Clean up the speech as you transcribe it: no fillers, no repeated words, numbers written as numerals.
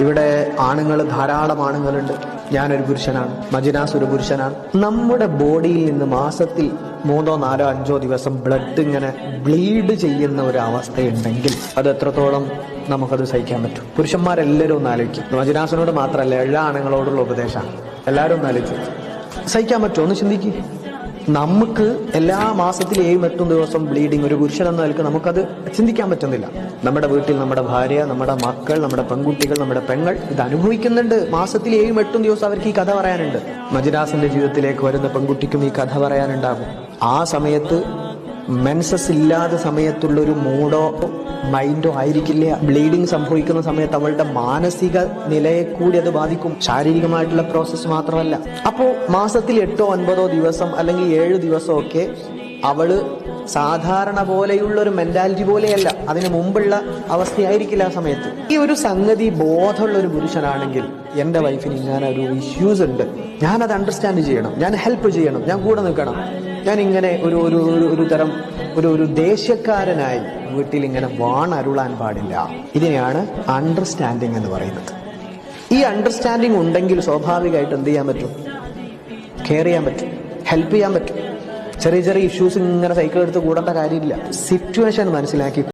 ഇവിടെ ആണുങ്ങൾ, ധാരാളം ആണുങ്ങളുണ്ട്. ഞാനൊരു പുരുഷനാണ്, മജിനാസ് ഒരു പുരുഷനാണ്. നമ്മുടെ ബോഡിയിൽ നിന്ന് മാസത്തിൽ 3, 4, 5 ദിവസം ബ്ലഡ് ഇങ്ങനെ ബ്ലീഡ് ചെയ്യുന്ന ഒരു അവസ്ഥയുണ്ടെങ്കിൽ അത് എത്രത്തോളം നമുക്കത് സഹിക്കാൻ പറ്റും? പുരുഷന്മാരെല്ലാവരും ഒന്ന് ആലോചിക്കും. മജിനാസിനോട് മാത്രമല്ല, എല്ലാ ആണുങ്ങളോടുള്ള ഉപദേശമാണ്. എല്ലാവരും ഒന്ന് ആലോചിക്കും, സഹിക്കാൻ പറ്റുമോ? ഒന്ന് ചിന്തിക്കും. നമുക്ക് എല്ലാ മാസത്തിൽ 7-8 ദിവസം ബ്ലീഡിങ്, ഒരു പുരുഷൻ എന്ന നിലക്ക് നമുക്കത് ചിന്തിക്കാൻ പറ്റുന്നില്ല. നമ്മുടെ വീട്ടിൽ നമ്മുടെ ഭാര്യ, നമ്മുടെ മക്കൾ, നമ്മുടെ പെൺകുട്ടികൾ, നമ്മുടെ പെങ്ങൾ ഇത് അനുഭവിക്കുന്നുണ്ട്. മാസത്തിൽ 7-8 ദിവസം അവർക്ക് ഈ കഥ പറയാനുണ്ട്. മജിനാസിന്റെ ജീവിതത്തിലേക്ക് വരുന്ന പെൺകുട്ടിക്കും ഈ കഥ പറയാനുണ്ടാകും. ആ സമയത്ത് മെൻസസ് ഇല്ലാത്ത സമയത്തുള്ളൊരു മൂഡോ മൈൻഡോ ആയിരിക്കില്ല. ബ്ലീഡിങ് സംഭവിക്കുന്ന സമയത്ത് അവളുടെ മാനസിക നിലയെ കൂടി അത് ബാധിക്കും, ശാരീരികമായിട്ടുള്ള പ്രോസസ്സ് മാത്രമല്ല. അപ്പോൾ മാസത്തിൽ 8-9 ദിവസം അല്ലെങ്കിൽ 7 ദിവസമൊക്കെ അവള് സാധാരണ പോലെയുള്ള ഒരു മെന്റാലിറ്റി പോലെയല്ല, അതിന് മുമ്പുള്ള അവസ്ഥയായിരിക്കില്ല ആ സമയത്ത്. ഈ ഒരു സംഗതി ബോധമുള്ള ഒരു പുരുഷനാണെങ്കിൽ, എൻ്റെ വൈഫിന് ഇങ്ങനെ ഒരു ഇഷ്യൂസ് ഉണ്ട്, ഞാനത് അണ്ടർസ്റ്റാൻഡ് ചെയ്യണം, ഞാൻ ഹെൽപ്പ് ചെയ്യണം, ഞാൻ കൂടെ നിൽക്കണം, ഞാൻ ഇങ്ങനെ ഒരു തരം ഒരു ദേഷ്യക്കാരനായി വീട്ടിൽ ഇങ്ങനെ വാണരുളാൻ പാടില്ല. ഇതിനെയാണ് അണ്ടർസ്റ്റാൻഡിങ് എന്ന് പറയുന്നത്. ഈ അണ്ടർസ്റ്റാൻഡിങ് ഉണ്ടെങ്കിൽ സ്വാഭാവികമായിട്ട് എന്ത് ചെയ്യാൻ പറ്റും? കെയർ ചെയ്യാൻ പറ്റും, ഹെൽപ്പ് ചെയ്യാൻ പറ്റും. ചെറിയ ചെറിയ ഇഷ്യൂസ് ഇങ്ങനെ സൈക്കിൾ എടുത്ത് കൂടേണ്ട കാര്യമില്ല. സിറ്റുവേഷൻ മനസ്സിലാക്കി